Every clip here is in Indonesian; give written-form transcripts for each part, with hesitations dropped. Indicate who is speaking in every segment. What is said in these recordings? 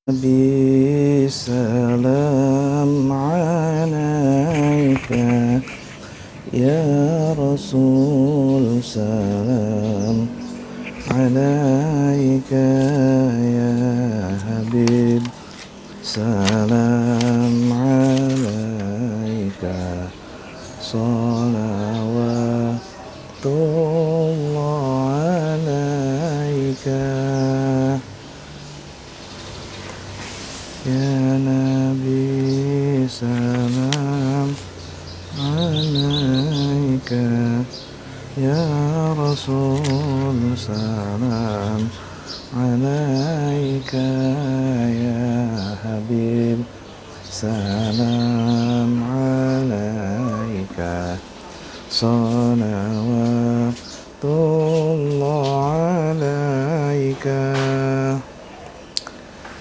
Speaker 1: Nabi salam alaika ya Rasul salam alaika ya Habib salam alaika salawatullah alaika ya Nabi salam alaika ya Rasul salam alaika ya Habib salam alaika salawatullah alaika.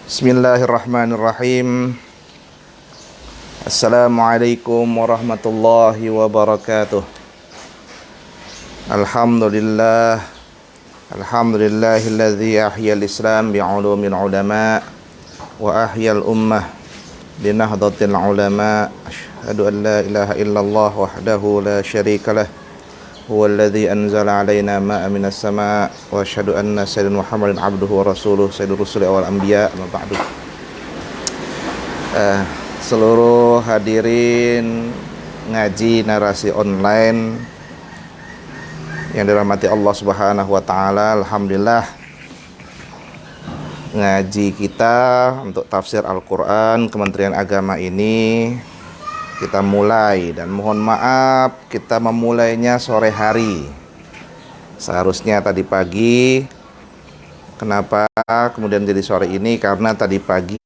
Speaker 1: Bismillahirrahmanirrahim. Assalamualaikum warahmatullahi wabarakatuh. Alhamdulillahilladzi ahyal islam bi'ulumil ulama wa ahyal ummah binahdatil ulama. Asyhadu an la ilaha illallah wahdahu la syarikalah huwallazi anzala alaina ma'a minas sama' wa asyhadu anna sayyidina Muhammadan abduhu wa rasuluh sayyidur rusuli wal anbiya amma ba'du. Seluruh hadirin ngaji narasi online yang dirahmati Allah Subhanahu wa taala, alhamdulillah ngaji kita untuk tafsir Al-Qur'an Kementerian Agama ini kita mulai, dan mohon maaf kita memulainya sore hari. Seharusnya tadi pagi. Kenapa kemudian jadi sore ini? Karena tadi pagi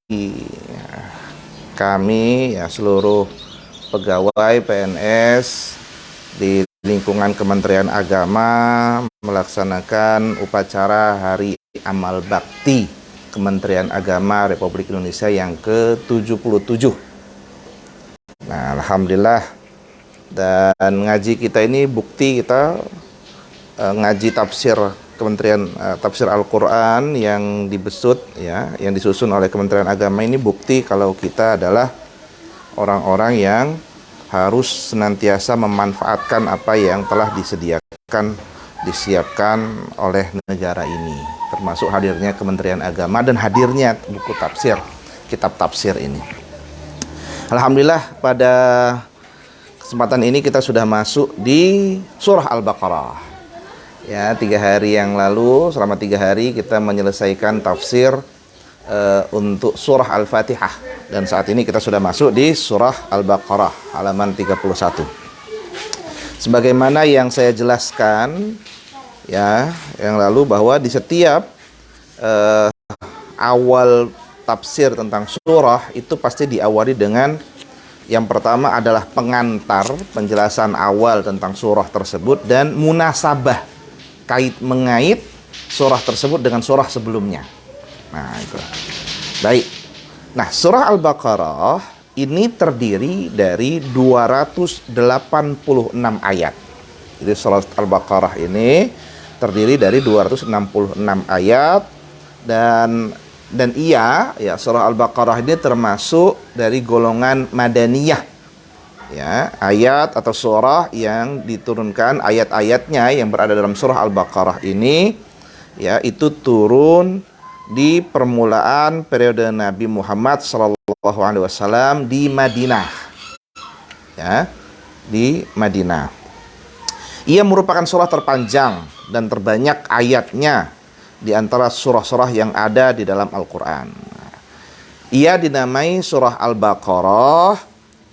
Speaker 1: kami seluruh pegawai PNS di lingkungan Kementerian Agama melaksanakan upacara Hari Amal Bakti Kementerian Agama Republik Indonesia yang ke-77. Nah, alhamdulillah, dan ngaji kita ini bukti kita ngaji tafsir Kementerian tafsir Al-Qur'an yang dibesut yang disusun oleh Kementerian Agama ini bukti kalau kita adalah orang-orang yang harus senantiasa memanfaatkan apa yang telah disiapkan oleh negara ini, termasuk hadirnya Kementerian Agama dan hadirnya buku tafsir, kitab tafsir ini. Alhamdulillah, pada kesempatan ini kita sudah masuk di surah Al-Baqarah. 3 hari yang lalu, selama 3 hari kita menyelesaikan tafsir untuk surah Al-Fatihah. Dan saat ini kita sudah masuk di surah Al-Baqarah, halaman 31. Sebagaimana yang saya jelaskan yang lalu, bahwa di setiap awal tafsir tentang surah itu pasti diawali dengan yang pertama adalah pengantar, penjelasan awal tentang surah tersebut, dan munasabah, mengait surah tersebut dengan surah sebelumnya. Nah, itu. Baik. Nah, surah Al-Baqarah ini terdiri dari 286 ayat. Jadi surah Al-Baqarah ini terdiri dari 266 ayat, dan surah Al-Baqarah ini termasuk dari golongan madaniyah. Ayat atau surah yang diturunkan, ayat-ayatnya yang berada dalam surah Al-Baqarah ini itu turun di permulaan periode Nabi Muhammad SAW di Madinah. Di Madinah. Ia merupakan surah terpanjang dan terbanyak ayatnya di antara surah-surah yang ada di dalam Al-Quran. Ia dinamai surah Al-Baqarah,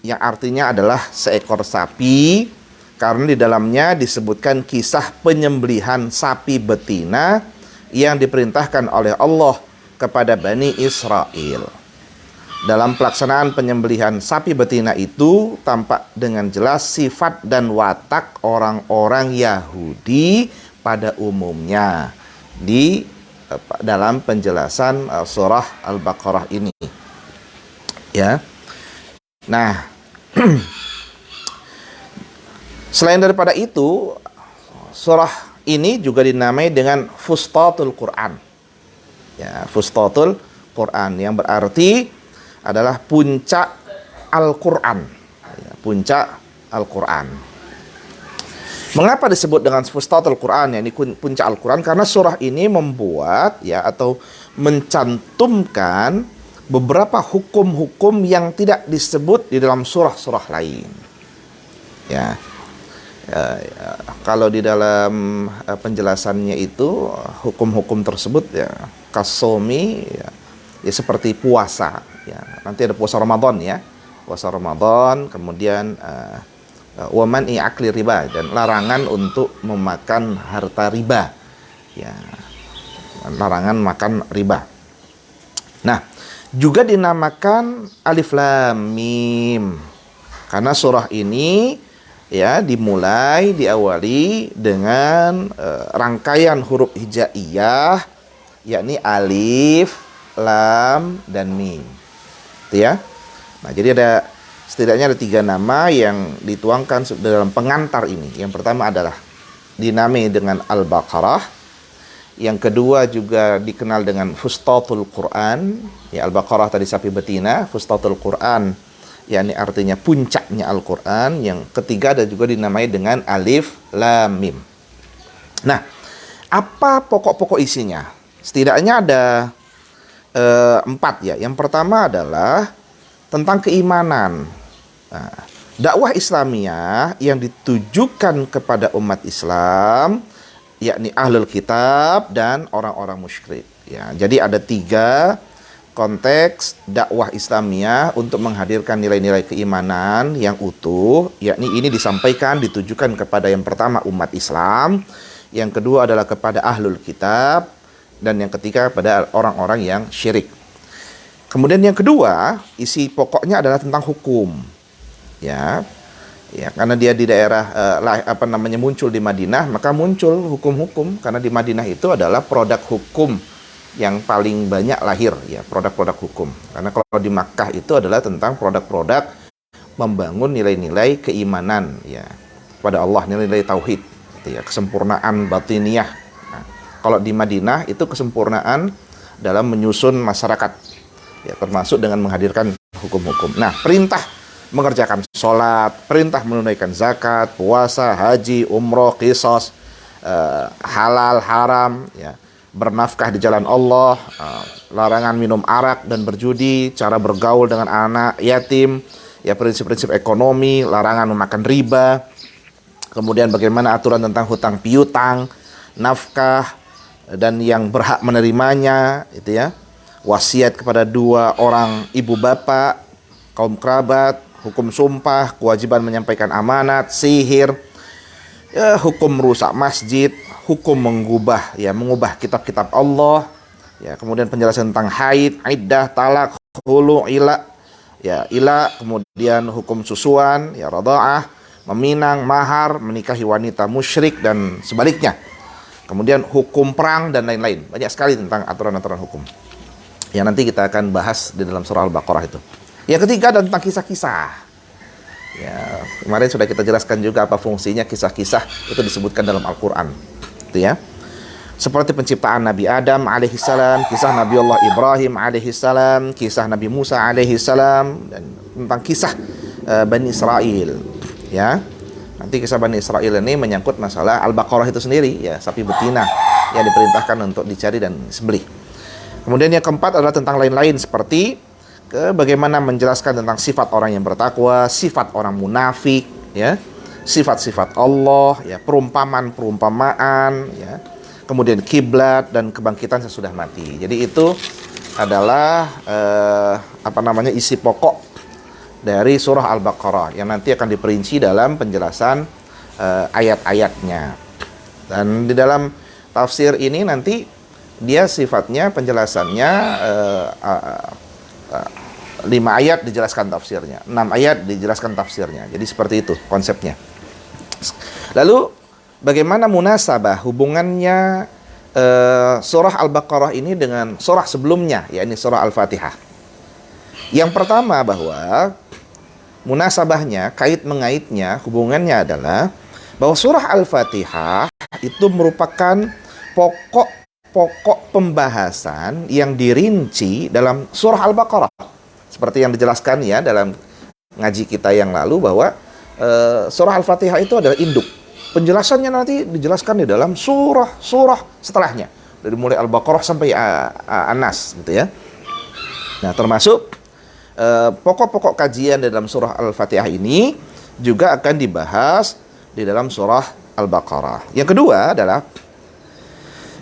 Speaker 1: yang artinya adalah seekor sapi, karena di dalamnya disebutkan kisah penyembelihan sapi betina yang diperintahkan oleh Allah kepada Bani Israel. Dalam pelaksanaan penyembelihan sapi betina itu tampak dengan jelas sifat dan watak orang-orang Yahudi pada umumnya di dalam penjelasan surah Al-Baqarah ini. Nah, selain daripada itu, surah ini juga dinamai dengan Fustatul Quran. Ya, Fustatul Quran, yang berarti adalah puncak Al-Quran. Ya, puncak Al-Quran. Mengapa disebut dengan Fustatul Quran, ya, ini puncak Al-Quran? Karena surah ini membuat, ya, atau mencantumkan beberapa hukum-hukum yang tidak disebut di dalam surah-surah lain. Ya. Kalau di dalam penjelasannya itu hukum-hukum tersebut, ya, kasomi, ya seperti puasa, ya. Nanti ada puasa Ramadan, ya, puasa Ramadan, kemudian waman akli riba, dan larangan untuk memakan harta riba, ya, larangan makan riba. Nah, juga dinamakan Alif Lam Mim karena surah ini, ya, diawali dengan rangkaian huruf hijaiyah, yakni alif, lam, dan mim. Itu, ya. Nah, jadi setidaknya ada 3 nama yang dituangkan dalam pengantar ini. Yang pertama adalah dinamai dengan Al-Baqarah. Yang kedua juga dikenal dengan Fustatul Quran. Ya, Al-Baqarah tadi sapi betina, Fustatul Quran yakni artinya puncaknya Al-Quran. Yang ketiga ada juga dinamai dengan Alif Lam Mim. Nah, apa pokok-pokok isinya? Setidaknya ada 4, ya. Yang pertama adalah tentang keimanan. Nah, dakwah Islamiyah yang ditujukan kepada umat Islam, yakni ahlul kitab dan orang-orang musyrik. Ya, jadi ada 3 konteks dakwah Islamiyah untuk menghadirkan nilai-nilai keimanan yang utuh, yakni ini disampaikan, ditujukan kepada yang pertama umat Islam, yang kedua adalah kepada ahlul kitab, dan yang ketiga pada orang-orang yang syirik. Kemudian yang kedua, isi pokoknya adalah tentang hukum. Ya, karena dia di daerah muncul di Madinah, maka muncul hukum-hukum, karena di Madinah itu adalah produk hukum yang paling banyak lahir, ya, produk-produk hukum. Karena kalau di Makkah itu adalah tentang produk-produk membangun nilai-nilai keimanan, ya, pada Allah, nilai-nilai tauhid, gitu, ya, kesempurnaan batiniyah. Nah, kalau di Madinah itu kesempurnaan dalam menyusun masyarakat, ya, termasuk dengan menghadirkan hukum-hukum. Nah, perintah mengerjakan sholat, perintah menunaikan zakat, puasa, haji, umroh, qisas, halal, haram, ya, bernafkah di jalan Allah, larangan minum arak dan berjudi, cara bergaul dengan anak yatim, ya, prinsip-prinsip ekonomi, larangan memakan riba, kemudian bagaimana aturan tentang hutang piutang, nafkah dan yang berhak menerimanya, itu, ya, wasiat kepada 2 orang ibu bapak, kaum kerabat, hukum sumpah, kewajiban menyampaikan amanat, sihir, ya, hukum merusak masjid, hukum mengubah kitab-kitab Allah, ya, kemudian penjelasan tentang haid, iddah, talak, hulu, ila, ya, kemudian hukum susuan, ya, radha'ah, meminang, mahar, menikahi wanita musyrik dan sebaliknya. Kemudian hukum perang dan lain-lain. Banyak sekali tentang aturan-aturan hukum yang nanti kita akan bahas di dalam surah Al-Baqarah itu. Yang ketiga adalah tentang kisah-kisah. Ya, kemarin sudah kita jelaskan juga apa fungsinya kisah-kisah itu disebutkan dalam Al-Quran. Itu, ya. Seperti penciptaan Nabi Adam alaihissalam, kisah Nabi Allah Ibrahim alaihissalam, kisah Nabi Musa alaihissalam, dan tentang kisah Bani Israel. Ya, nanti kisah Bani Israel ini menyangkut masalah Al-Baqarah itu sendiri, ya, sapi betina yang diperintahkan untuk dicari dan sembelih. Kemudian yang keempat adalah tentang lain-lain seperti bagaimana menjelaskan tentang sifat orang yang bertakwa, sifat orang munafik, ya, sifat-sifat Allah, ya, perumpamaan, ya, kemudian kiblat dan kebangkitan sesudah mati. Jadi itu adalah isi pokok dari surah Al-Baqarah yang nanti akan diperinci dalam penjelasan ayat-ayatnya. Dan di dalam tafsir ini nanti dia sifatnya penjelasannya 5 ayat dijelaskan tafsirnya, 6 ayat dijelaskan tafsirnya. Jadi seperti itu konsepnya. Lalu bagaimana munasabah hubungannya surah Al-Baqarah ini dengan surah sebelumnya, yakni surah Al-Fatihah. Yang pertama bahwa munasabahnya, kait-mengaitnya, hubungannya adalah bahwa surah Al-Fatihah itu merupakan pokok pokok pembahasan yang dirinci dalam surah Al-Baqarah. Seperti yang dijelaskan ya dalam ngaji kita yang lalu bahwa surah Al-Fatihah itu adalah induk. Penjelasannya nanti dijelaskan di dalam surah-surah setelahnya. Dari mulai Al-Baqarah sampai An-Nas gitu ya. Nah, termasuk pokok-pokok kajian di dalam surah Al-Fatihah ini juga akan dibahas di dalam surah Al-Baqarah. Yang kedua adalah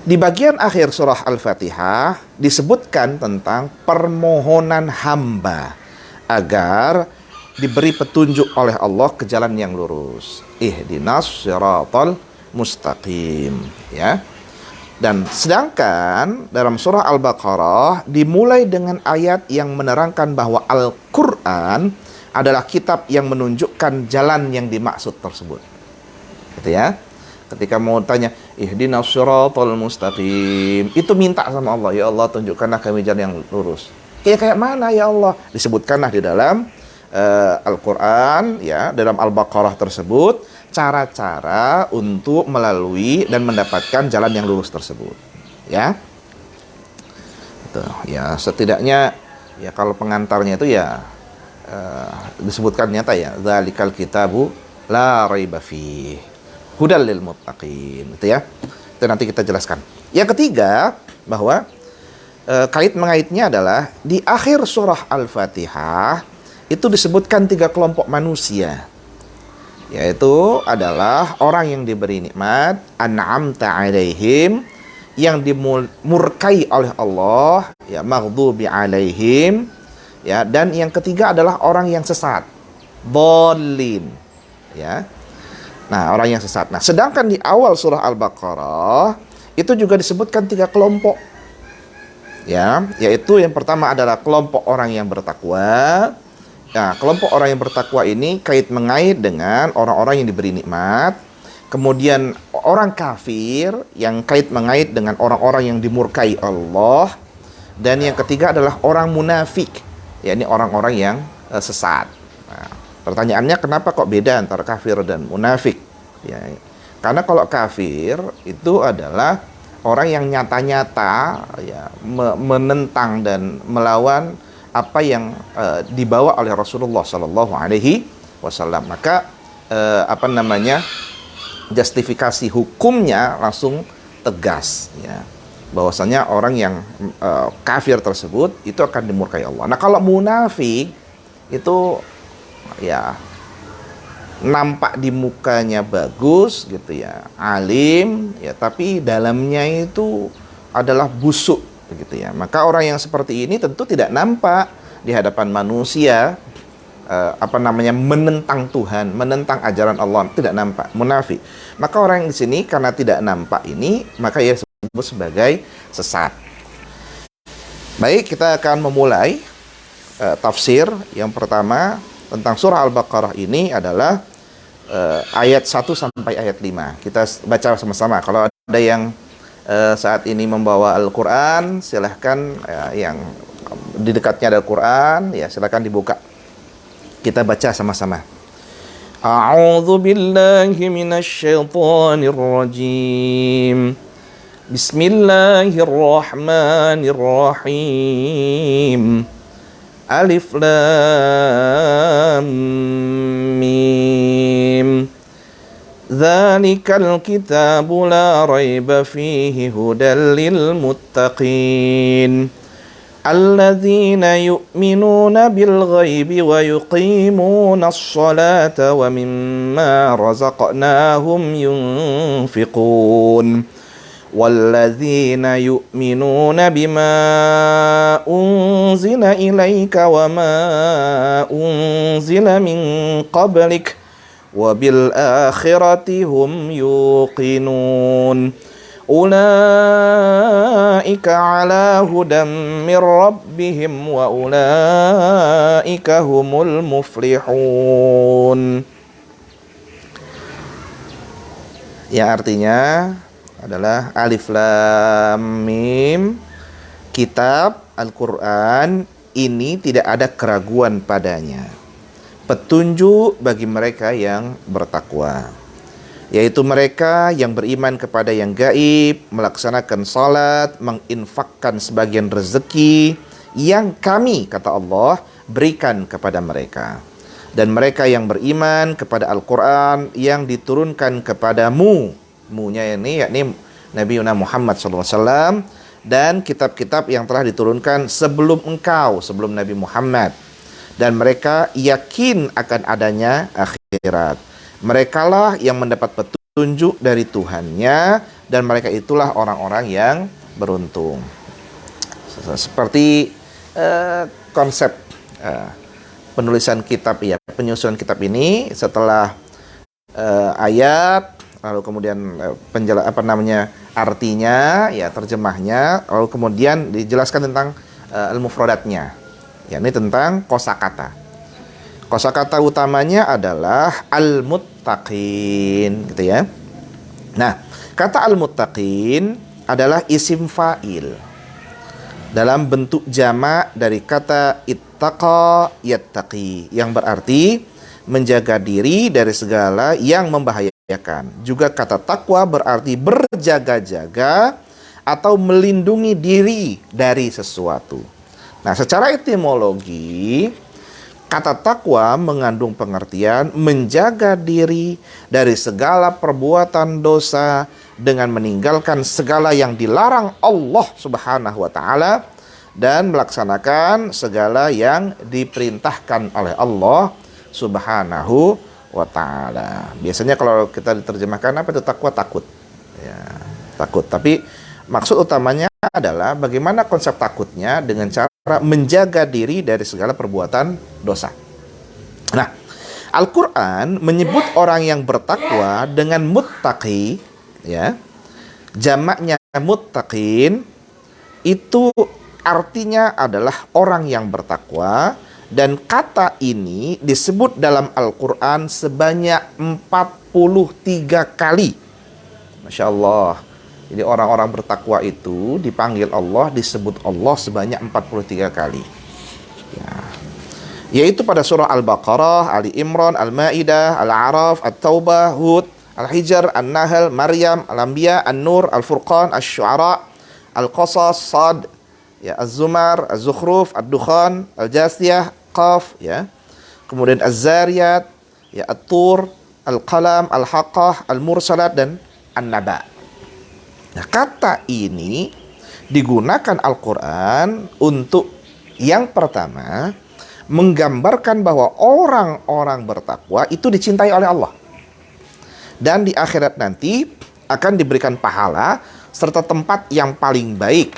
Speaker 1: di bagian akhir surah Al-Fatihah disebutkan tentang permohonan hamba agar diberi petunjuk oleh Allah ke jalan yang lurus. Ihdinas siratal mustaqim, ya. Dan sedangkan dalam surah Al-Baqarah dimulai dengan ayat yang menerangkan bahwa Al-Qur'an adalah kitab yang menunjukkan jalan yang dimaksud tersebut. Gitu ya. Ketika mau tanya ihdinas siratal mustaqim, itu minta sama Allah, ya Allah tunjukkanlah kami jalan yang lurus. Kayak mana ya Allah? Disebutkanlah di dalam Al-Qur'an ya, dalam Al-Baqarah tersebut cara-cara untuk melalui dan mendapatkan jalan yang lurus tersebut. Ya. Gitu. Ya, setidaknya ya kalau pengantarnya itu ya disebutkan nyata ya, dzalikal kitabu la raiba fihi hudal lil muttaqin, gitu ya. Itu nanti kita jelaskan. Yang ketiga, bahwa kait-mengaitnya adalah di akhir surah Al-Fatihah itu disebutkan 3 kelompok manusia. Yaitu adalah orang yang diberi nikmat, an'amta alaihim, yang dimurkai oleh Allah, ya, maghdubi alaihim, ya, dan yang ketiga adalah orang yang sesat, dhalin, ya. Nah, orang yang sesat. Nah, sedangkan di awal surah Al-Baqarah itu juga disebutkan 3 kelompok. Ya, yaitu yang pertama adalah kelompok orang yang bertakwa. Nah, kelompok orang yang bertakwa ini kait mengait dengan orang-orang yang diberi nikmat. Kemudian orang kafir yang kait mengait dengan orang-orang yang dimurkai Allah. Dan yang ketiga adalah orang munafik, yakni orang-orang yang sesat. Nah, pertanyaannya kenapa kok beda antara kafir dan munafik? Ya, karena kalau kafir itu adalah orang yang nyata-nyata ya, menentang dan melawan apa yang dibawa oleh Rasulullah Shallallahu Alaihi Wasallam. Maka justifikasi hukumnya langsung tegas, ya, bahwasanya orang yang kafir tersebut itu akan dimurkai Allah. Nah, kalau munafik itu ya nampak di mukanya bagus gitu ya, alim ya, tapi dalamnya itu adalah busuk begitu ya. Maka orang yang seperti ini tentu tidak nampak di hadapan manusia menentang Tuhan, menentang ajaran Allah, tidak nampak, munafik. Maka orang yang di sini karena tidak nampak ini, maka ia disebut sebagai sesat. Baik, kita akan memulai tafsir. Yang pertama tentang surah Al-Baqarah ini adalah ayat 1 sampai ayat 5. Kita baca sama-sama. Kalau ada yang saat ini membawa Al-Quran, silahkan yang di dekatnya ada Al-Quran, ya silahkan dibuka. Kita baca sama-sama. A'udzu billahi minasy syaithanir rajim. Bismillahirrahmanirrahim. Alif Lam Mim. Dzalikal kitabu la raiba fihi hudal lil muttaqin. Alladzina yu'minuna bil ghaibi wa yuqimuna as-salata wa mimma razaqnahum yunfiqun. والذين يؤمنون بما أنزل إليك وما أنزل من قبلك وبالآخرة هم يوقنون أولئك على هدى من ربهم وأولئك هم المفلحون. Ya, artinya adalah Alif Lam Mim, kitab Al-Quran ini tidak ada keraguan padanya, petunjuk bagi mereka yang bertakwa. yaitu mereka yang beriman kepada yang gaib, melaksanakan salat, menginfakkan sebagian rezeki yang kami, kata Allah, berikan kepada mereka. Dan mereka yang beriman kepada Al-Quran yang diturunkan kepadamu, mu-nya ini yakni Nabi Muhammad SAW, dan kitab-kitab yang telah diturunkan sebelum engkau, sebelum Nabi Muhammad. Dan mereka yakin akan adanya akhirat. Merekalah yang mendapat petunjuk dari Tuhannya, dan mereka itulah orang-orang yang beruntung. Seperti konsep penulisan kitab, ya, penyusunan kitab ini setelah ayat, lalu kemudian artinya, ya, terjemahnya, lalu kemudian dijelaskan tentang al-mufradatnya, ya, ini tentang kosakata. Kosakata utamanya adalah al-muttaqin, gitu ya. Nah, kata al-muttaqin adalah isim fa'il dalam bentuk jamak dari kata ittaqa yattaqi, yang berarti menjaga diri dari segala yang membahayakan. Juga kata takwa berarti berjaga-jaga atau melindungi diri dari sesuatu. Nah, secara etimologi, kata takwa mengandung pengertian menjaga diri dari segala perbuatan dosa dengan meninggalkan segala yang dilarang Allah Subhanahu wa taala dan melaksanakan segala yang diperintahkan oleh Allah Subhanahu wa taala. Biasanya kalau kita diterjemahkan apa itu takwa, takut. Ya, takut. Tapi maksud utamanya adalah bagaimana konsep takutnya dengan cara menjaga diri dari segala perbuatan dosa. Nah, Al-Quran menyebut orang yang bertakwa dengan muttaqi, ya, jamaknya muttaqin, itu artinya adalah orang yang bertakwa, dan kata ini disebut dalam Al-Quran sebanyak 43 kali. Masya Allah. Jadi orang-orang bertakwa itu dipanggil Allah, disebut Allah sebanyak 43 kali. Ya. Yaitu pada surah Al-Baqarah, Ali Imran, Al-Ma'idah, Al-A'raf, At-Taubah, Hud, Al-Hijr, An-Nahl, Maryam, Al-Anbiya, An-Nur, Al-Furqan, Asy-Syu'ara, Al-Qasas, Sad, ya, Az-Zumar, Az-Zukhruf, Ad-Dukhan, Al-Jasiyah, Qaf, ya. Kemudian Az-Zariyat, ya, At-Tur, Al-Qalam, Al-Haqqah, Al-Mursalat, dan An-Naba. Nah, kata ini digunakan Al-Quran untuk yang pertama menggambarkan bahwa orang-orang bertakwa itu dicintai oleh Allah, dan di akhirat nanti akan diberikan pahala serta tempat yang paling baik,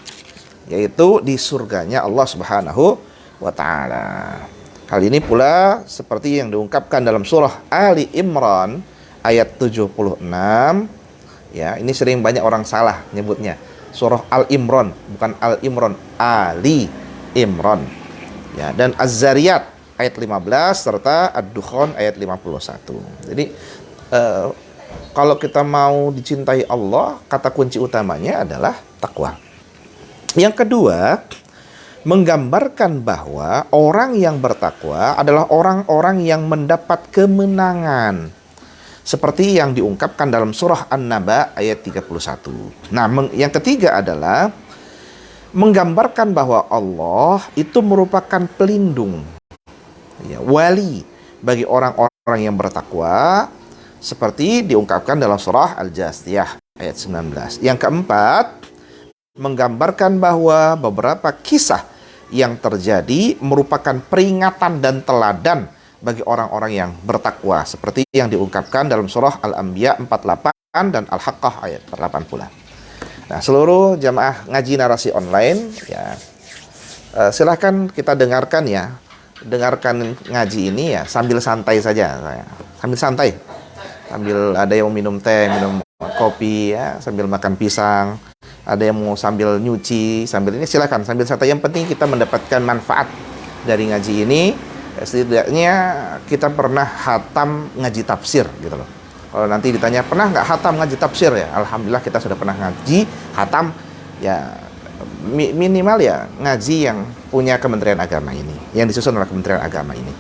Speaker 1: yaitu di surganya Allah Subhanahu wa ta'ala. Hal ini pula seperti yang diungkapkan dalam surah Ali Imran ayat 76. Ya, ini sering banyak orang salah nyebutnya. Surah Al-Imran, bukan Al-Imran, Ali Imran. Ya, dan Az-Zariyat ayat 15 serta Ad-Dukhan ayat 51. Jadi kalau kita mau dicintai Allah, kata kunci utamanya adalah takwa. Yang kedua, menggambarkan bahwa orang yang bertakwa adalah orang-orang yang mendapat kemenangan, seperti yang diungkapkan dalam surah An-Naba ayat 31. Nah, yang ketiga adalah menggambarkan bahwa Allah itu merupakan pelindung, ya, wali bagi orang-orang yang bertakwa, seperti diungkapkan dalam surah Al-Jasiyah ayat 19. Yang keempat, menggambarkan bahwa beberapa kisah yang terjadi merupakan peringatan dan teladan bagi orang-orang yang bertakwa, seperti yang diungkapkan dalam surah Al-Anbiya 48 dan Al-Haqqah ayat 80. Nah, seluruh jamaah ngaji narasi online, ya, silahkan kita dengarkan, ya, dengarkan ngaji ini, ya, sambil santai saja, sambil santai, sambil ada yang minum teh, minum kopi, ya, sambil makan pisang, ada yang mau sambil nyuci, sambil ini, silahkan sambil santai. Yang penting kita mendapatkan manfaat dari ngaji ini. Setidaknya kita pernah hatam ngaji tafsir, gitu loh. Kalau nanti ditanya pernah nggak hatam ngaji tafsir, ya, alhamdulillah kita sudah pernah ngaji hatam, ya, minimal ya ngaji yang punya Kementerian Agama ini, yang disusun oleh Kementerian Agama ini.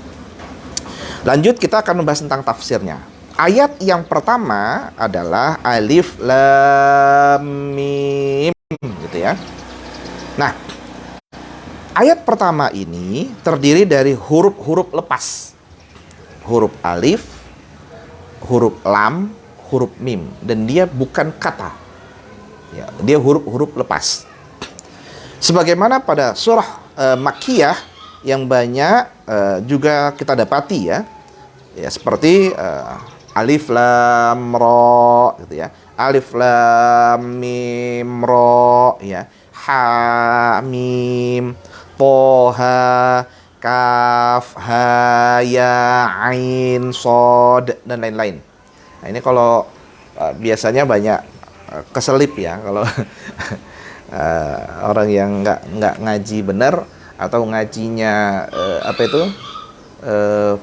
Speaker 1: Lanjut, kita akan membahas tentang tafsirnya. Ayat yang pertama adalah alif lam mim gitu ya. Nah, ayat pertama ini terdiri dari huruf-huruf lepas. Huruf alif, huruf lam, huruf mim, dan dia bukan kata. Ya, dia huruf-huruf lepas. Sebagaimana pada surah Makkiyah yang banyak juga kita dapati ya. Ya, seperti alif lam ra gitu ya. Alif lam mim ra ya. Ha mim toha kaf ha ya ain sod dan lain-lain. Nah, ini kalau biasanya banyak keselip ya kalau orang yang nggak ngaji benar atau ngajinya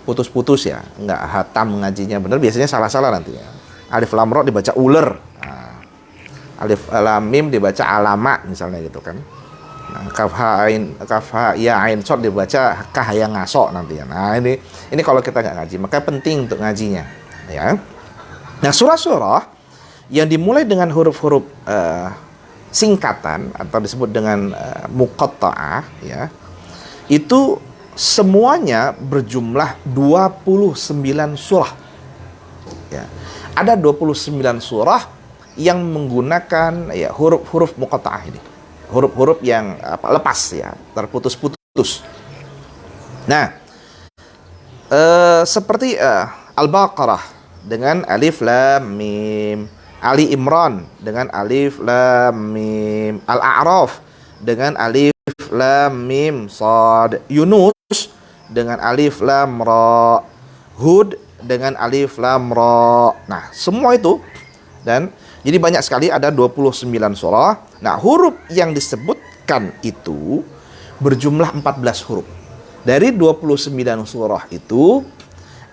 Speaker 1: putus-putus ya, nggak hatam ngajinya benar, biasanya salah-salah nanti ya. Alif lam ra dibaca uler, nah, alif lam mim dibaca alama misalnya gitu kan. Nah, kaf ha ya ain sod dibaca kah ya ngaso nanti ya. Nah ini kalau kita nggak ngaji, maka penting untuk ngajinya ya. Nah, surah-surah yang dimulai dengan huruf-huruf singkatan atau disebut dengan muqatta'ah ya, itu semuanya berjumlah 29 surah ya. Ada 29 surah yang menggunakan ya huruf-huruf muqatta'ah ini, huruf-huruf yang lepas ya, terputus-putus. Nah, seperti Al-Baqarah dengan alif lam mim, Ali Imran dengan alif lam mim, Al-A'raf dengan alif lam mim sad, Yunus dengan alif lam ra, Hud dengan alif lam ra. Nah, semua itu, dan jadi banyak sekali, ada 29 surah. Nah, huruf yang disebutkan itu berjumlah 14 huruf. Dari 29 surah itu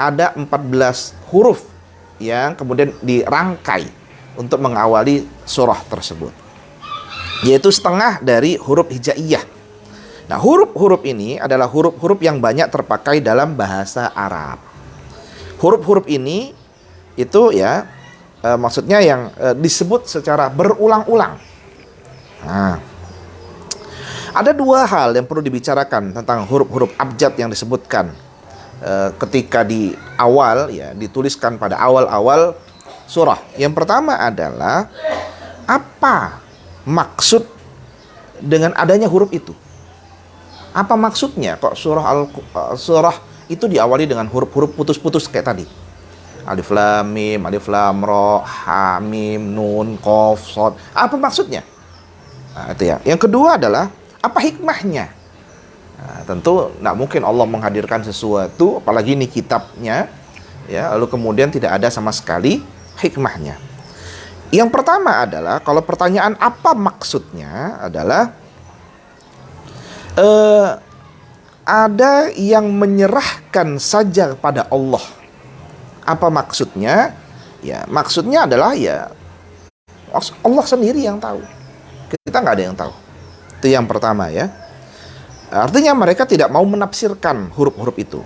Speaker 1: ada 14 huruf yang kemudian dirangkai untuk mengawali surah tersebut, yaitu setengah dari huruf hijaiyah. Nah, huruf-huruf ini adalah huruf-huruf yang banyak terpakai dalam bahasa Arab. Huruf-huruf ini itu ya maksudnya yang disebut secara berulang-ulang. Nah, ada dua hal yang perlu dibicarakan tentang huruf-huruf abjad yang disebutkan ketika di awal ya, dituliskan pada awal-awal surah. Yang pertama adalah apa maksud dengan adanya huruf itu? Apa maksudnya kok surah itu diawali dengan huruf-huruf putus-putus kayak tadi? Alif lam mim, alif lam ra, ha mim nun qaf shad. Apa maksudnya? Nah, itu ya. Yang kedua adalah apa hikmahnya? Nah, tentu tidak mungkin Allah menghadirkan sesuatu, apalagi ini kitabnya ya, lalu kemudian tidak ada sama sekali hikmahnya. Yang pertama adalah, kalau pertanyaan apa maksudnya adalah ada yang menyerahkan saja pada Allah. Apa maksudnya? Ya, maksudnya adalah ya Allah sendiri yang tahu. Kita nggak ada yang tahu. Itu yang pertama ya. Artinya mereka tidak mau menafsirkan huruf-huruf itu.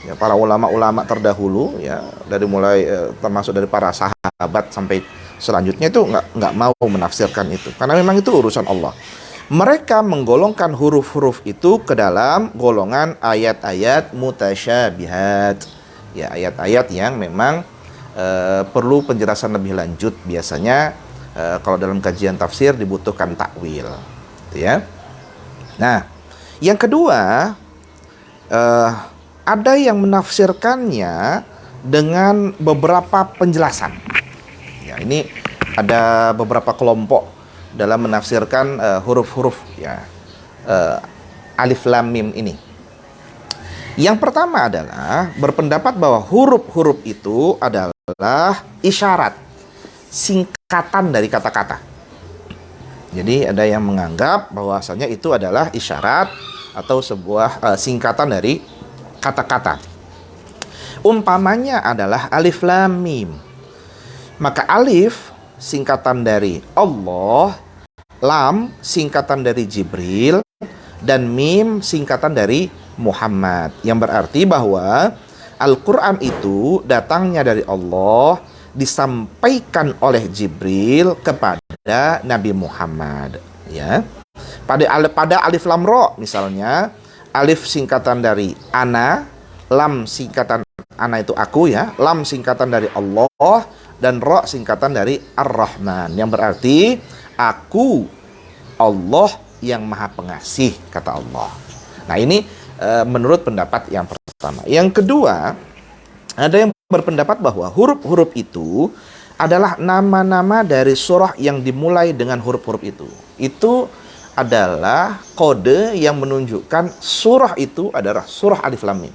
Speaker 1: Ya, para ulama-ulama terdahulu ya, dari mulai termasuk dari para sahabat sampai selanjutnya itu nggak mau menafsirkan itu, karena memang itu urusan Allah. Mereka menggolongkan huruf-huruf itu ke dalam golongan ayat-ayat mutasyabihat. Ya, ayat-ayat yang memang perlu penjelasan lebih lanjut. Biasanya kalau dalam kajian tafsir dibutuhkan takwil, gitu ya. Nah, yang kedua, ada yang menafsirkannya dengan beberapa penjelasan. Ya, ini ada beberapa kelompok dalam menafsirkan huruf-huruf ya alif lam mim ini. Yang pertama adalah berpendapat bahwa huruf-huruf itu adalah isyarat, singkatan dari kata-kata. Jadi ada yang menganggap bahwasanya itu adalah isyarat atau sebuah singkatan dari kata-kata. Umpamanya adalah alif lam mim. Maka alif singkatan dari Allah, lam singkatan dari Jibril, dan mim singkatan dari Muhammad. Yang berarti bahwa Al-Quran itu datangnya dari Allah, disampaikan oleh Jibril kepada Nabi Muhammad. Ya, pada alif lam ro misalnya, alif singkatan dari ana, lam singkatan ana itu aku ya, lam singkatan dari Allah, dan ro singkatan dari Ar-Rahman, yang berarti aku Allah yang maha pengasih, kata Allah. Nah ini menurut pendapat yang pertama. Yang kedua, ada yang berpendapat bahwa huruf-huruf itu adalah nama-nama dari surah yang dimulai dengan huruf-huruf itu. Itu adalah kode yang menunjukkan surah itu adalah surah Alif Lam Mim.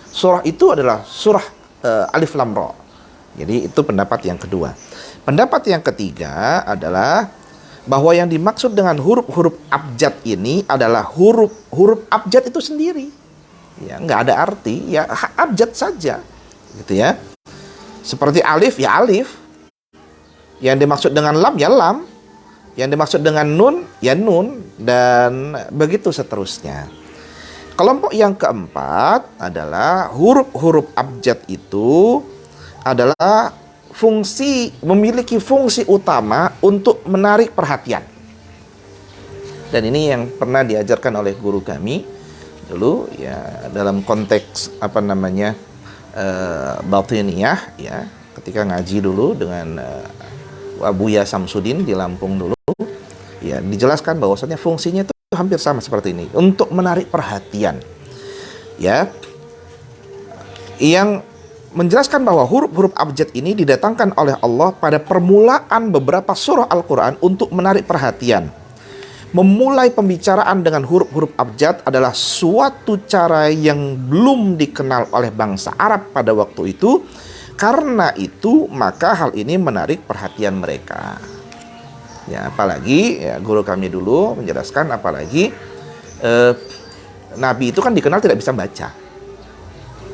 Speaker 1: Surah itu adalah surah Alif Lam Ra. Jadi itu pendapat yang kedua. Pendapat yang ketiga adalah bahwa yang dimaksud dengan huruf-huruf abjad ini adalah huruf abjad itu sendiri. Ya, nggak ada arti, ya abjad saja, gitu ya. Seperti alif, ya alif. Yang dimaksud dengan lam, ya lam. Yang dimaksud dengan nun, ya nun, dan begitu seterusnya. Kelompok yang keempat adalah huruf-huruf abjad itu adalah memiliki fungsi utama untuk menarik perhatian. Dan ini yang pernah diajarkan oleh guru kami dulu ya, dalam konteks batiniyah ya, ketika ngaji dulu dengan Buya Samsudin di Lampung dulu ya, dijelaskan bahwasanya fungsinya itu hampir sama seperti ini, untuk menarik perhatian ya, yang menjelaskan bahwa huruf-huruf abjad ini didatangkan oleh Allah pada permulaan beberapa surah Al-Quran untuk menarik perhatian. Memulai pembicaraan dengan huruf-huruf abjad adalah suatu cara yang belum dikenal oleh bangsa Arab pada waktu itu. Karena itu, maka hal ini menarik perhatian mereka. Ya, apalagi ya, guru kami dulu menjelaskan, apalagi Nabi itu kan dikenal tidak bisa baca.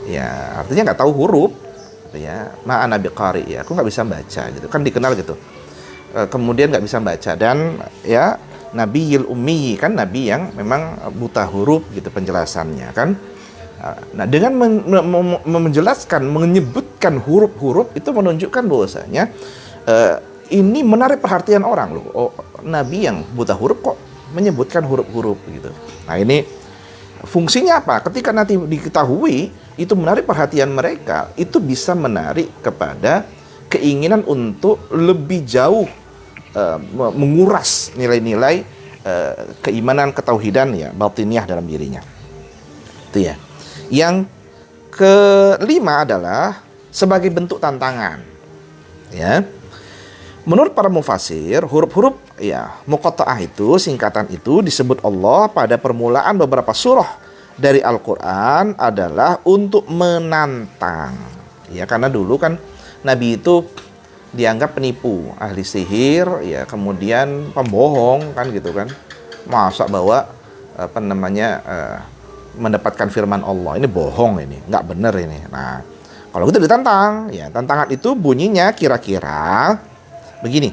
Speaker 1: Ya, artinya nggak tahu huruf, ya, ma'ana biqari, ya, aku nggak bisa baca, gitu kan dikenal gitu. Kemudian nggak bisa baca, dan ya Nabiyil Ummi, kan nabi yang memang buta huruf gitu penjelasannya kan. Nah, dengan menjelaskan, menyebutkan huruf-huruf itu menunjukkan bahwasanya ini menarik perhatian orang loh. Oh, nabi yang buta huruf kok menyebutkan huruf-huruf gitu. Nah, ini fungsinya apa? Ketika nanti diketahui itu menarik perhatian mereka, itu bisa menarik kepada keinginan untuk lebih jauh menguras nilai-nilai keimanan, ketauhidan ya, batiniyah dalam dirinya. Itu ya. Yang kelima adalah sebagai bentuk tantangan. Ya. Menurut para mufasir, huruf-huruf ya muqatta'ah itu, singkatan itu disebut Allah pada permulaan beberapa surah dari Al-Quran adalah untuk menantang. Ya, karena dulu kan Nabi itu dianggap penipu, ahli sihir, ya, kemudian pembohong kan gitu kan. Masa bawa mendapatkan firman Allah, ini bohong, ini nggak bener ini. Nah, kalau gitu ditantang, ya tantangan itu bunyinya kira-kira begini.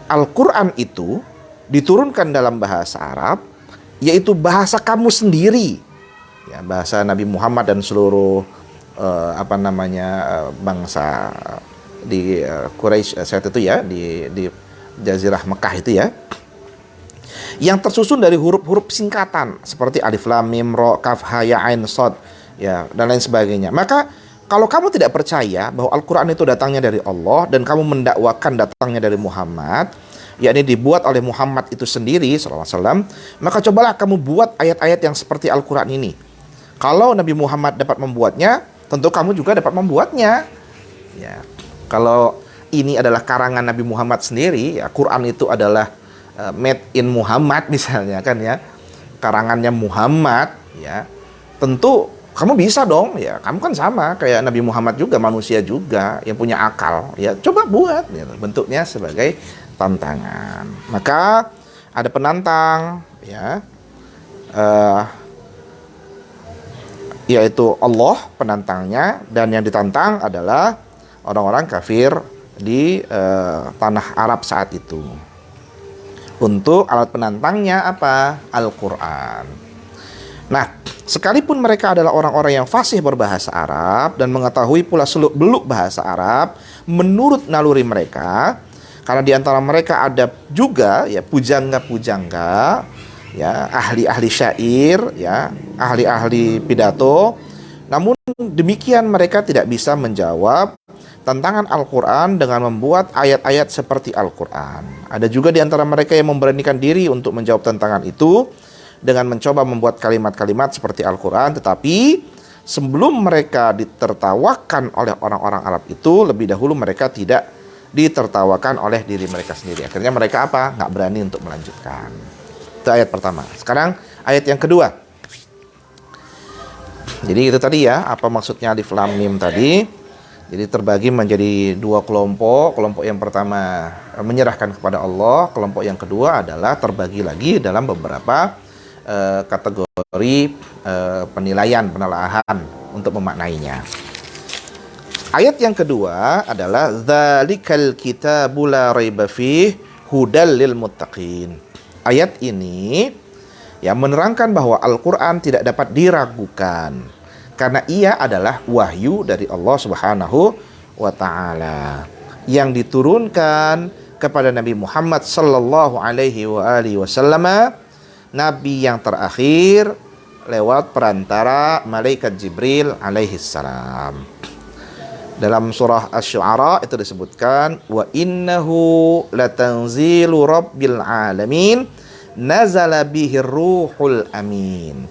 Speaker 1: Al-Quran itu diturunkan dalam bahasa Arab, yaitu bahasa kamu sendiri. Ya, bahasa Nabi Muhammad dan seluruh bangsa di Quraisy saat itu ya, di Jazirah Mekah itu ya, yang tersusun dari huruf-huruf singkatan seperti alif lam mim ra kaf ha ya ain shad ya, dan lain sebagainya. Maka kalau kamu tidak percaya bahwa Al-Quran itu datangnya dari Allah dan kamu mendakwakan datangnya dari Muhammad, yakni dibuat oleh Muhammad itu sendiri SAW, maka cobalah kamu buat ayat-ayat yang seperti Al-Quran ini. Kalau Nabi Muhammad dapat membuatnya, tentu kamu juga dapat membuatnya. Ya, kalau ini adalah karangan Nabi Muhammad sendiri, ya, Quran itu adalah made in Muhammad misalnya kan ya, karangannya Muhammad, ya, tentu kamu bisa dong, ya, kamu kan sama kayak Nabi Muhammad juga, manusia juga yang punya akal, ya, coba buat, ya, bentuknya sebagai tantangan. Maka ada penantang, ya, yaitu Allah penantangnya, dan yang ditantang adalah orang-orang kafir di tanah Arab saat itu. Untuk alat penantangnya apa? Al-Quran. Nah, sekalipun mereka adalah orang-orang yang fasih berbahasa Arab dan mengetahui pula seluk-beluk bahasa Arab menurut naluri mereka, karena di antara mereka ada juga ya pujangga-pujangga, ya ahli-ahli syair, ya ahli-ahli pidato. Namun demikian mereka tidak bisa menjawab tantangan Al-Quran dengan membuat ayat-ayat seperti Al-Quran. Ada juga di antara mereka yang memberanikan diri untuk menjawab tantangan itu dengan mencoba membuat kalimat-kalimat seperti Al-Quran, tetapi sebelum mereka ditertawakan oleh orang-orang Arab itu, lebih dahulu mereka tidak ditertawakan oleh diri mereka sendiri. Akhirnya mereka apa? Nggak berani untuk melanjutkan. Itu ayat pertama. Sekarang ayat yang kedua. Jadi itu tadi ya, apa maksudnya alif lam mim tadi. Jadi terbagi menjadi dua kelompok. Kelompok yang pertama menyerahkan kepada Allah. Kelompok yang kedua adalah terbagi lagi dalam beberapa kategori penilaian, penelaahan untuk memaknainya. Ayat yang kedua adalah dzalikal kitabu la raiba fih hudal lil muttaqin. Ayat ini ya menerangkan bahwa Al-Qur'an tidak dapat diragukan karena ia adalah wahyu dari Allah Subhanahu wa taala yang diturunkan kepada Nabi Muhammad sallallahu alaihi wasallam, nabi yang terakhir lewat perantara malaikat Jibril alaihi salam. Dalam surah Asy-Syu'ara itu disebutkan wa innahu latanzilu rabbil alamin nazala bihi ruhul amin.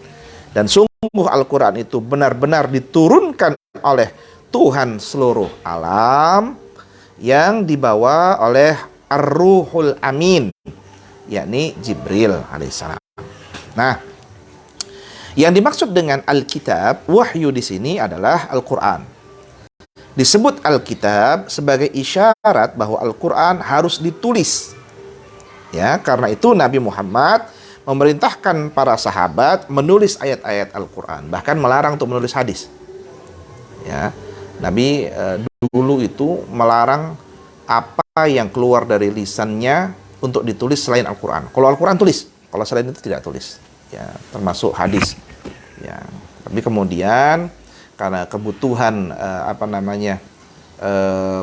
Speaker 1: Dan sungguh Al-Qur'an itu benar-benar diturunkan oleh Tuhan seluruh alam yang dibawa oleh Ar-Ruhul Amin, yakni Jibril alaihissalam. Nah, yang dimaksud dengan Alkitab, wahyu di sini adalah Al-Quran. Disebut Alkitab sebagai isyarat bahwa Al-Quran harus ditulis. Ya, karena itu Nabi Muhammad memerintahkan para sahabat menulis ayat-ayat Al-Quran, bahkan melarang untuk menulis hadis. Ya, Nabi dulu itu melarang apa yang keluar dari lisannya untuk ditulis selain Al-Quran. Kalau Al-Quran tulis, kalau selain itu tidak tulis. Ya, termasuk hadis. Ya, tapi kemudian karena kebutuhan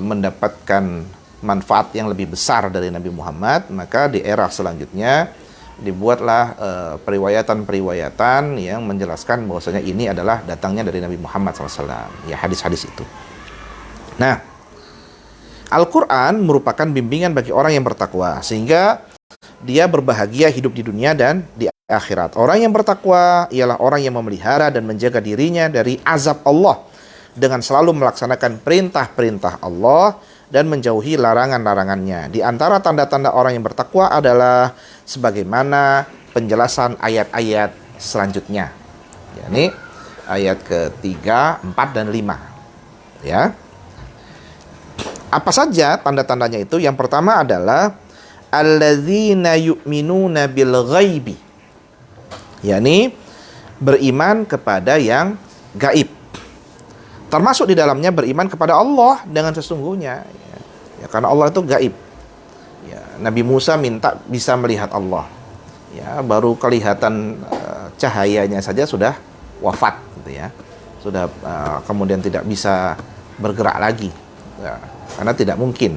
Speaker 1: mendapatkan manfaat yang lebih besar dari Nabi Muhammad, maka di era selanjutnya dibuatlah periwayatan-periwayatan yang menjelaskan bahwasanya ini adalah datangnya dari Nabi Muhammad SAW. Ya, hadis-hadis itu. Nah, Al-Quran merupakan bimbingan bagi orang yang bertakwa, sehingga dia berbahagia hidup di dunia dan di akhirat. Orang yang bertakwa ialah orang yang memelihara dan menjaga dirinya dari azab Allah dengan selalu melaksanakan perintah-perintah Allah dan menjauhi larangan-larangannya. Di antara tanda-tanda orang yang bertakwa adalah sebagaimana penjelasan ayat-ayat selanjutnya. Yakni ayat ketiga, 4, dan 5. Ya. Apa saja tanda-tandanya itu? Yang pertama adalah alladzina yu'minuna bil ghaibi, yakni beriman kepada yang gaib. Termasuk di dalamnya beriman kepada Allah dengan sesungguhnya. Ya, karena Allah itu gaib. Ya, Nabi Musa minta bisa melihat Allah. Ya, baru kelihatan cahayanya saja sudah wafat, gitu ya. Sudah kemudian tidak bisa bergerak lagi. Ya, karena tidak mungkin.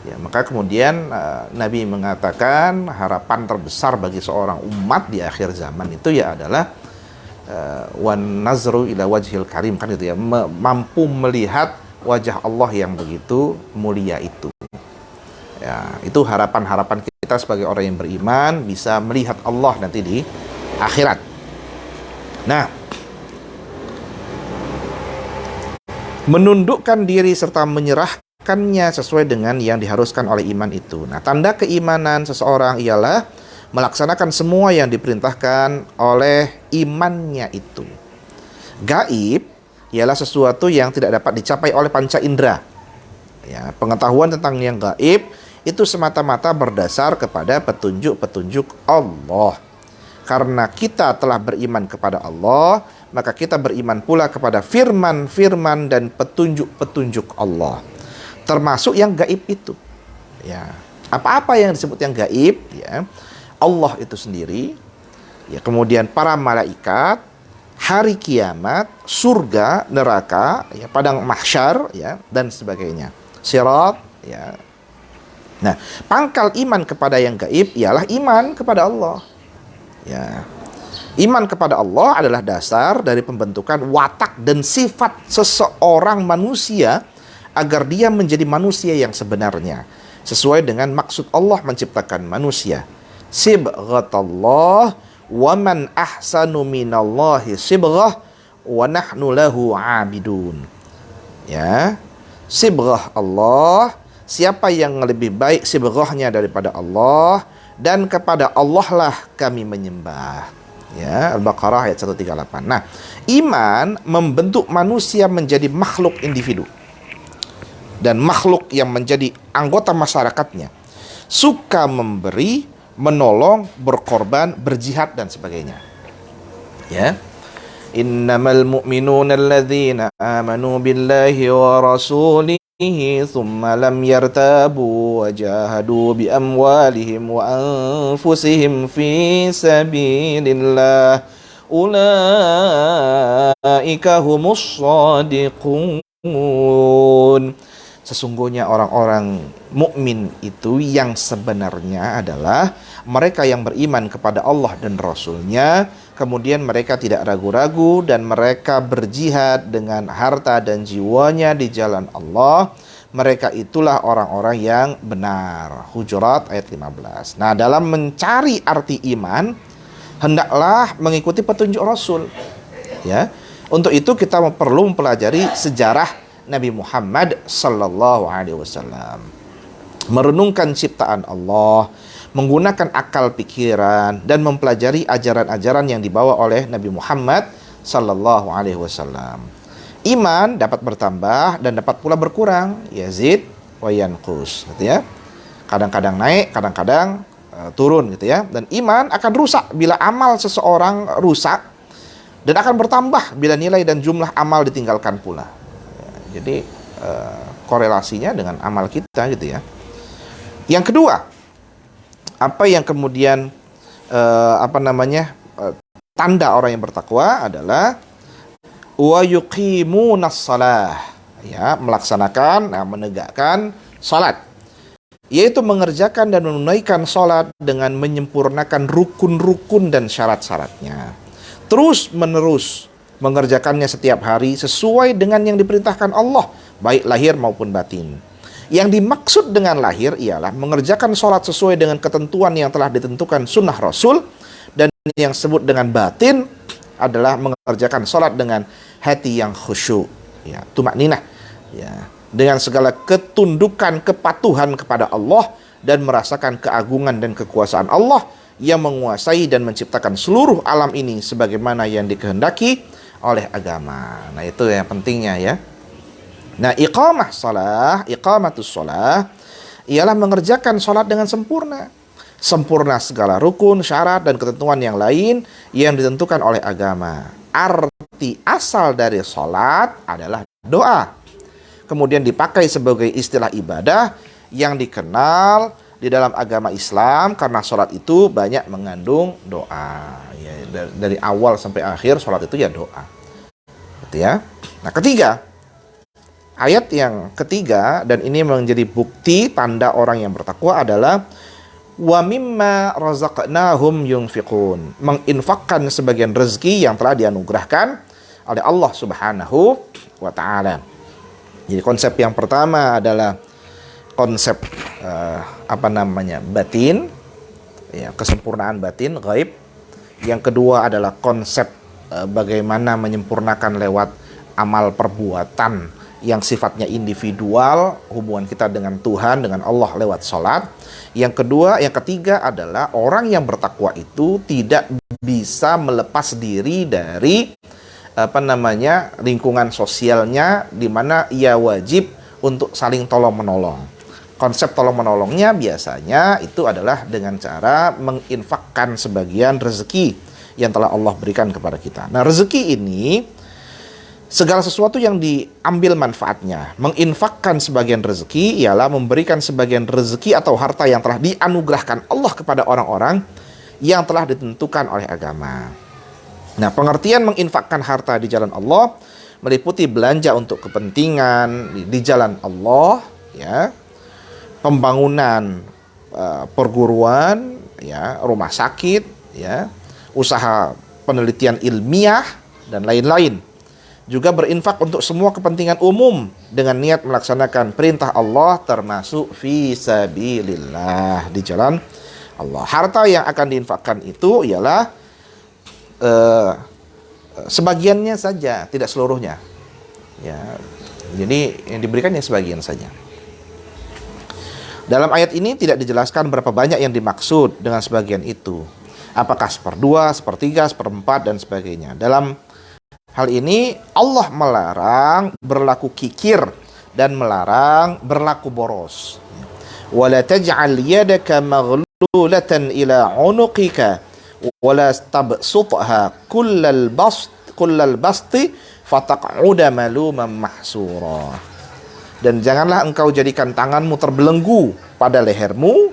Speaker 1: Ya, maka kemudian Nabi mengatakan harapan terbesar bagi seorang umat di akhir zaman itu ya adalah wan nazru ila wajhil karim, kan itu ya, mampu melihat wajah Allah yang begitu mulia itu. Ya, itu harapan-harapan kita sebagai orang yang beriman, bisa melihat Allah nanti di akhirat. Nah, menundukkan diri serta menyerahkannya sesuai dengan yang diharuskan oleh iman itu. Nah, tanda keimanan seseorang ialah melaksanakan semua yang diperintahkan oleh imannya itu. Gaib ialah sesuatu yang tidak dapat dicapai oleh panca indera. Ya, pengetahuan tentang yang gaib itu semata-mata berdasar kepada petunjuk-petunjuk Allah. Karena kita telah beriman kepada Allah, maka kita beriman pula kepada firman-firman dan petunjuk-petunjuk Allah, termasuk yang gaib itu. Ya, apa-apa yang disebut yang gaib, ya, Allah itu sendiri ya, kemudian para malaikat, hari kiamat, surga, neraka, ya, padang mahsyar, ya, dan sebagainya. Sirat, ya. Nah, pangkal iman kepada yang gaib ialah iman kepada Allah. Ya. Iman kepada Allah adalah dasar dari pembentukan watak dan sifat seseorang manusia agar dia menjadi manusia yang sebenarnya, sesuai dengan maksud Allah menciptakan manusia. Sibghatallah wa man ahsanu minallahi sibghah wa nahnu lahu abidun. Ya. Sibghah Allah, siapa yang lebih baik sibghahnya daripada Allah, dan kepada Allah lah kami menyembah. Ya, Al-Baqarah ayat 138. Nah, iman membentuk manusia menjadi makhluk individu dan makhluk yang menjadi anggota masyarakatnya, suka memberi, menolong, berkorban, berjihad, dan sebagainya. Ya. Innamal mu'minuna alladzina amanu billahi wa rasulihi thumma lam yartabu wa jahadu bi amwalihim wa anfusihim fi sabilillah ulaika humus shadiqun. Sesungguhnya orang-orang mukmin itu yang sebenarnya adalah mereka yang beriman kepada Allah dan Rasul-Nya, kemudian mereka tidak ragu-ragu dan mereka berjihad dengan harta dan jiwanya di jalan Allah. Mereka itulah orang-orang yang benar. Hujurat ayat 15. Nah, dalam mencari arti iman, hendaklah mengikuti petunjuk Rasul. Ya. Untuk itu kita perlu mempelajari sejarah Nabi Muhammad sallallahu alaihi wasallam, merenungkan ciptaan Allah, menggunakan akal pikiran, dan mempelajari ajaran-ajaran yang dibawa oleh Nabi Muhammad sallallahu alaihi wasallam. Iman dapat bertambah dan dapat pula berkurang, yazid wa yanqus, gitu ya. Kadang-kadang naik, kadang-kadang turun, gitu ya. Dan iman akan rusak bila amal seseorang rusak, dan akan bertambah bila nilai dan jumlah amal ditinggalkan pula. Jadi korelasinya dengan amal kita, gitu ya. Yang kedua, apa yang kemudian tanda orang yang bertakwa adalah wa yuqimunas shalah, ya, melaksanakan, menegakkan salat, yaitu mengerjakan dan menunaikan salat dengan menyempurnakan rukun-rukun dan syarat-syaratnya, terus menerus mengerjakannya setiap hari sesuai dengan yang diperintahkan Allah, baik lahir maupun batin. Yang dimaksud dengan lahir ialah mengerjakan sholat sesuai dengan ketentuan yang telah ditentukan sunnah Rasul, dan yang disebut dengan batin adalah mengerjakan sholat dengan hati yang khusyuk, ya, tumakninah, ya, dengan segala ketundukan, kepatuhan kepada Allah, dan merasakan keagungan dan kekuasaan Allah yang menguasai dan menciptakan seluruh alam ini sebagaimana yang dikehendaki oleh agama. Nah, itu yang pentingnya, ya. Nah, iqamatus shalah ialah mengerjakan salat dengan sempurna. Sempurna segala rukun, syarat, dan ketentuan yang lain yang ditentukan oleh agama. Arti asal dari salat adalah doa. Kemudian dipakai sebagai istilah ibadah yang dikenal di dalam agama Islam karena salat itu banyak mengandung doa. Ya, dari awal sampai akhir salat itu ya doa. Gitu ya. Nah, ketiga, ayat yang ketiga, dan ini menjadi bukti tanda orang yang bertakwa adalah wa mimma razaqnahum yunfiqun, menginfakkan sebagian rezeki yang telah dianugerahkan oleh Allah Subhanahu wa taala. Jadi konsep yang pertama adalah konsep batin, ya, kesempurnaan batin, gaib. Yang kedua adalah konsep bagaimana menyempurnakan lewat amal perbuatan yang sifatnya individual, hubungan kita dengan Tuhan, dengan Allah lewat sholat. Yang ketiga adalah orang yang bertakwa itu tidak bisa melepas diri dari lingkungan sosialnya, di mana ia wajib untuk saling tolong menolong. Konsep tolong menolongnya biasanya itu adalah dengan cara menginfakkan sebagian rezeki yang telah Allah berikan kepada kita. Nah, rezeki ini segala sesuatu yang diambil manfaatnya. Menginfakkan sebagian rezeki ialah memberikan sebagian rezeki atau harta yang telah dianugerahkan Allah kepada orang-orang yang telah ditentukan oleh agama. Nah, pengertian menginfakkan harta di jalan Allah meliputi belanja untuk kepentingan di jalan Allah, ya, pembangunan perguruan, ya, rumah sakit, ya, usaha penelitian ilmiah dan lain-lain. Juga berinfak untuk semua kepentingan umum dengan niat melaksanakan perintah Allah termasuk fi sabilillah, di jalan Allah. Harta yang akan diinfakkan itu ialah sebagiannya saja, tidak seluruhnya. Ya, jadi yang diberikan yang sebagian saja. Dalam ayat ini tidak dijelaskan berapa banyak yang dimaksud dengan sebagian itu. Apakah 1/2, 1/3, 1/4 dan sebagainya. Dalam hal ini Allah melarang berlaku kikir dan melarang berlaku boros. Wala taj'al yadaka maghlulatan ila 'unuqika wala tabsutha kullal basti fataq'uda maluman mahsura. Dan janganlah engkau jadikan tanganmu terbelenggu pada lehermu,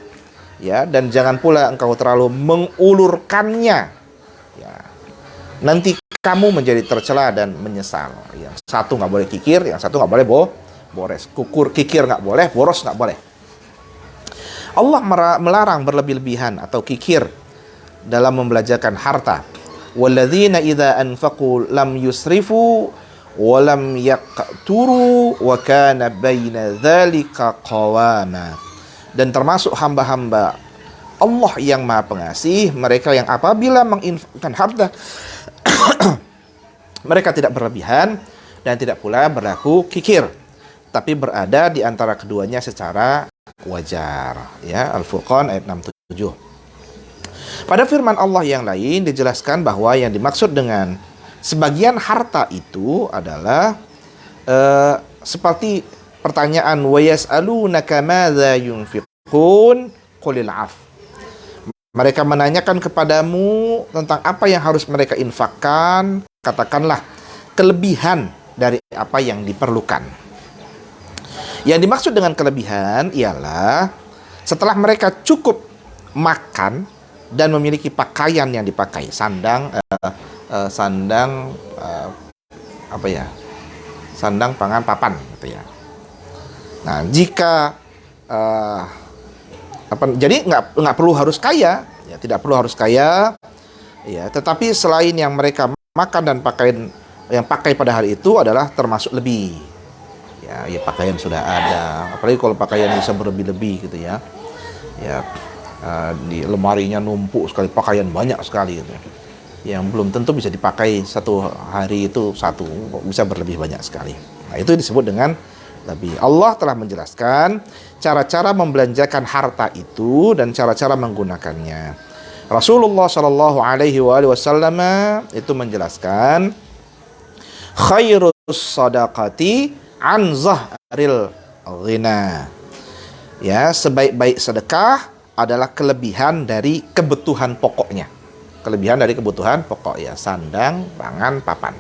Speaker 1: ya, dan jangan pula engkau terlalu mengulurkannya, ya. Nanti kamu menjadi tercela dan menyesal. Yang satu nggak boleh kikir, yang satu nggak boleh boros. Kikir nggak boleh, boros nggak boleh. Allah melarang berlebih-lebihan atau kikir dalam membelanjakan harta. Walladzina idza anfaqu lam yusrifu walam yaqturu wa kana baina dzalika qawama. Dan termasuk hamba-hamba Allah yang Maha Pengasih, mereka yang apabila menginfakkan harta mereka tidak berlebihan dan tidak pula berlaku kikir, tapi berada di antara keduanya secara wajar, ya. Al-Furqan ayat 67. Pada firman Allah yang lain dijelaskan bahwa yang dimaksud dengan sebagian harta itu adalah seperti pertanyaan wa yas'alunaka madza yunfiqun qulil 'af. Mereka menanyakan kepadamu tentang apa yang harus mereka infakkan, katakanlah kelebihan dari apa yang diperlukan. Yang dimaksud dengan kelebihan ialah setelah mereka cukup makan dan memiliki pakaian yang dipakai, sandang, sandang, pangan, papan, gitu ya. Nah, jika jadi nggak perlu harus kaya, ya, tidak perlu harus kaya, ya. Tetapi selain yang mereka makan dan pakaian yang pakai pada hari itu adalah termasuk lebih, ya, pakaian sudah ada, apalagi kalau pakaian bisa berlebih-lebih, gitu ya, ya. Di lemarinya numpuk sekali pakaian, banyak sekali, gitu, yang belum tentu bisa dipakai satu hari itu satu, bisa berlebih banyak sekali. Nah, itu disebut dengan lebih. Allah telah menjelaskan cara-cara membelanjakan harta itu dan cara-cara menggunakannya. Rasulullah Shallallahu Alaihi Wasallam itu menjelaskan khairus sadaqati an zahril ghina. Ya, sebaik-baik sedekah adalah kelebihan dari kebutuhan pokoknya. Kelebihan dari kebutuhan pokok, ya, sandang, pangan, papan.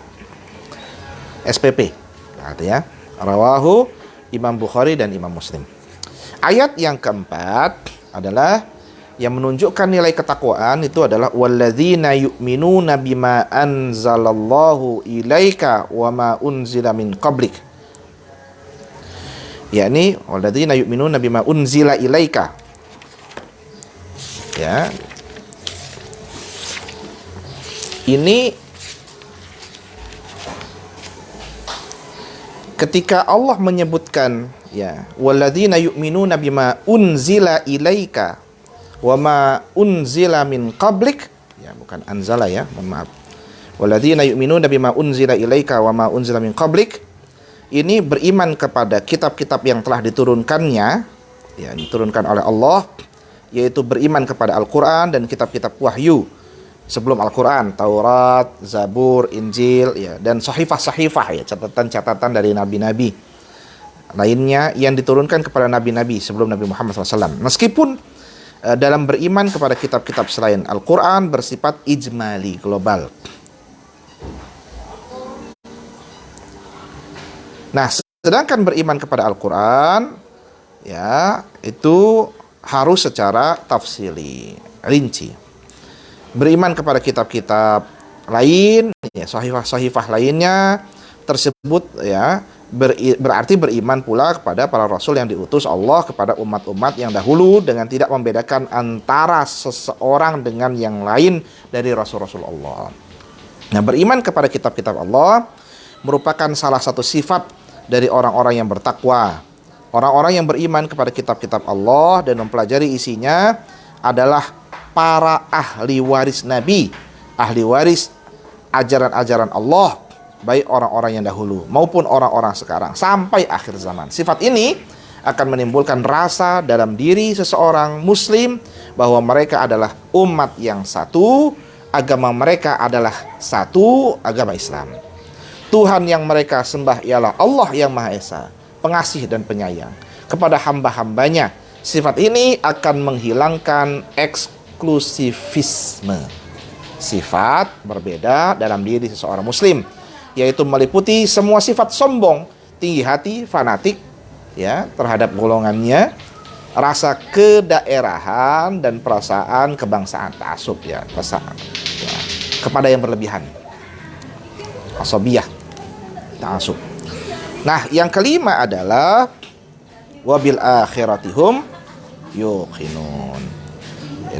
Speaker 1: SPP, artinya rawahu Imam Bukhari dan Imam Muslim. Ayat yang keempat adalah yang menunjukkan nilai ketakwaan itu adalah walladzina yu'minuna bima anzalallahu ilaika wa ma unzila min qablik. Yakni walladzina yu'minuna bima unzila ilaika. Ya. Ini ketika Allah menyebutkan, ya, walladzina yu'minuna bima unzila ilaika wa ma unzila min qablik, ya, bukan anzala, ya, mohon maaf. Walladzina yu'minuna bima unzila ilaika wa ma unzila min qablik, ini beriman kepada kitab-kitab yang telah diturunkannya, ya, diturunkan oleh Allah, yaitu beriman kepada Al-Quran dan kitab-kitab wahyu sebelum Al-Quran, Taurat, Zabur, Injil, ya, dan sahifah-sahifah, ya, catatan-catatan dari nabi-nabi lainnya yang diturunkan kepada nabi-nabi sebelum Nabi Muhammad SAW. Meskipun dalam beriman kepada kitab-kitab selain Al-Quran bersifat ijmali, global. Nah, sedangkan beriman kepada Al-Quran, ya, itu harus secara tafsili, rinci. Beriman kepada kitab-kitab lain, ya, sahifah-sahifah lainnya tersebut, ya, berarti beriman pula kepada para rasul yang diutus Allah kepada umat-umat yang dahulu dengan tidak membedakan antara seseorang dengan yang lain dari rasul-rasul Allah. Nah, beriman kepada kitab-kitab Allah merupakan salah satu sifat dari orang-orang yang bertakwa. Orang-orang yang beriman kepada kitab-kitab Allah dan mempelajari isinya adalah para ahli waris Nabi, ahli waris ajaran-ajaran Allah, baik orang-orang yang dahulu maupun orang-orang sekarang sampai akhir zaman. Sifat ini akan menimbulkan rasa dalam diri seseorang muslim bahwa mereka adalah umat yang satu, agama mereka adalah satu, agama Islam. Tuhan yang mereka sembah ialah Allah yang Maha Esa, pengasih dan penyayang kepada hamba-hambanya. Sifat ini akan menghilangkan eksklusivisme, sifat berbeda dalam diri seseorang muslim, yaitu meliputi semua sifat sombong, tinggi hati, fanatik, ya, terhadap golongannya, rasa kedaerahan dan perasaan kebangsaan, ta'assub, ya, perasaan, ya, kepada yang berlebihan, asabiyah, ta'assub. Nah, yang kelima adalah wabil akhiratihum yuqinun,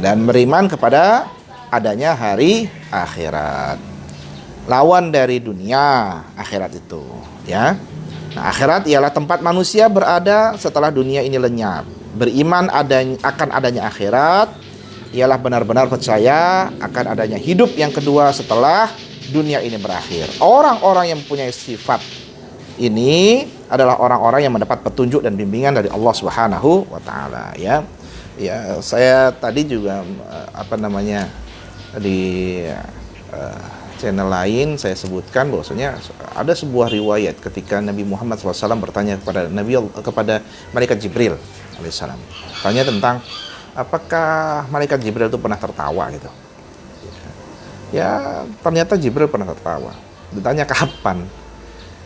Speaker 1: dan beriman kepada adanya hari akhirat. Lawan dari dunia, akhirat itu, ya. Nah, akhirat ialah tempat manusia berada setelah dunia ini lenyap. Beriman akan adanya akhirat ialah benar-benar percaya akan adanya hidup yang kedua setelah dunia ini berakhir. Orang-orang yang mempunyai sifat ini adalah orang-orang yang mendapat petunjuk dan bimbingan dari Allah Subhanahu wa taala, ya. Ya, saya tadi juga di channel lain saya sebutkan bahwasanya ada sebuah riwayat ketika Nabi Muhammad SAW bertanya kepada malaikat Jibril alaihissalam, tanya tentang apakah malaikat Jibril itu pernah tertawa gitu. Ya, ternyata Jibril pernah tertawa. Ditanya kapan?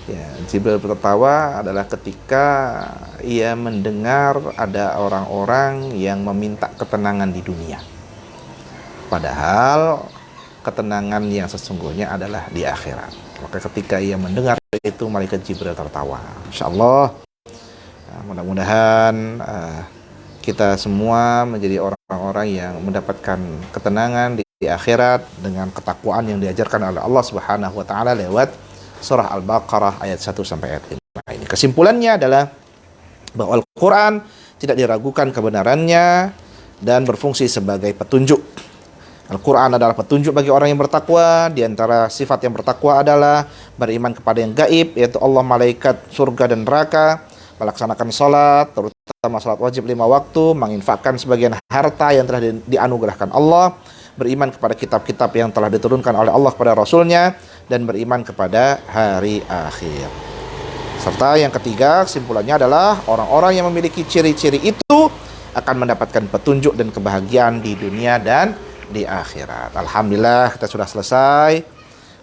Speaker 1: Ya, Jibril tertawa adalah ketika ia mendengar ada orang-orang yang meminta ketenangan di dunia. Padahal ketenangan yang sesungguhnya adalah di akhirat. Maka ketika ia mendengar itu, malaikat Jibril tertawa. Insyaallah, mudah-mudahan kita semua menjadi orang-orang yang mendapatkan ketenangan di akhirat dengan ketakwaan yang diajarkan oleh Allah Subhanahu wa taala lewat surah Al-Baqarah ayat 1 sampai ayat 5 ini. Kesimpulannya adalah bahwa Al-Quran tidak diragukan kebenarannya dan berfungsi sebagai petunjuk. Al-Quran adalah petunjuk bagi orang yang bertakwa. Di antara sifat yang bertakwa adalah beriman kepada yang gaib, yaitu Allah, malaikat, surga dan neraka, melaksanakan sholat, terutama sholat wajib 5 waktu, menginfakkan sebagian harta yang telah dianugerahkan Allah, beriman kepada kitab-kitab yang telah diturunkan oleh Allah kepada Rasulnya, dan beriman kepada hari akhir. Serta yang ketiga, kesimpulannya adalah orang-orang yang memiliki ciri-ciri itu akan mendapatkan petunjuk dan kebahagiaan di dunia dan di akhirat. Alhamdulillah, kita sudah selesai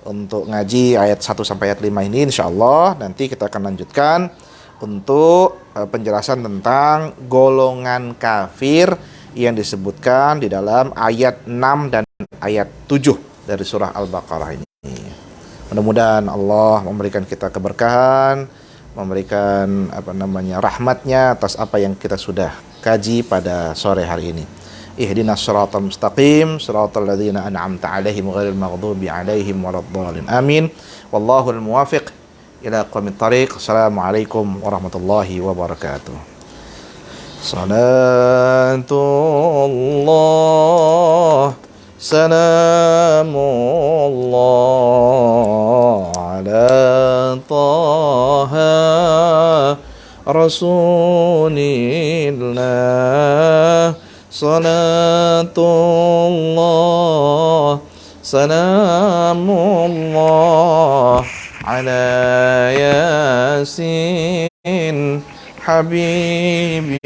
Speaker 1: untuk ngaji ayat 1 sampai ayat 5 ini. Insyaallah nanti kita akan lanjutkan untuk penjelasan tentang golongan kafir yang disebutkan di dalam ayat 6 dan ayat 7 dari surah Al-Baqarah ini. Mudah-mudahan Allah memberikan kita keberkahan, memberikan rahmatnya atas apa yang kita sudah kaji pada sore hari ini. Ihdinas siratal mustaqim, siratal ladzina an'amta 'alaihim ghairil maghdubi 'alaihim waladdallin. Amin. Wallahul muwaffiq ila aqwamit thariq. Assalamualaikum warahmatullahi wabarakatuh. Salatullah, salamullah ala taha rasulillah. Salatullah, salamullah ala yasin habibillah.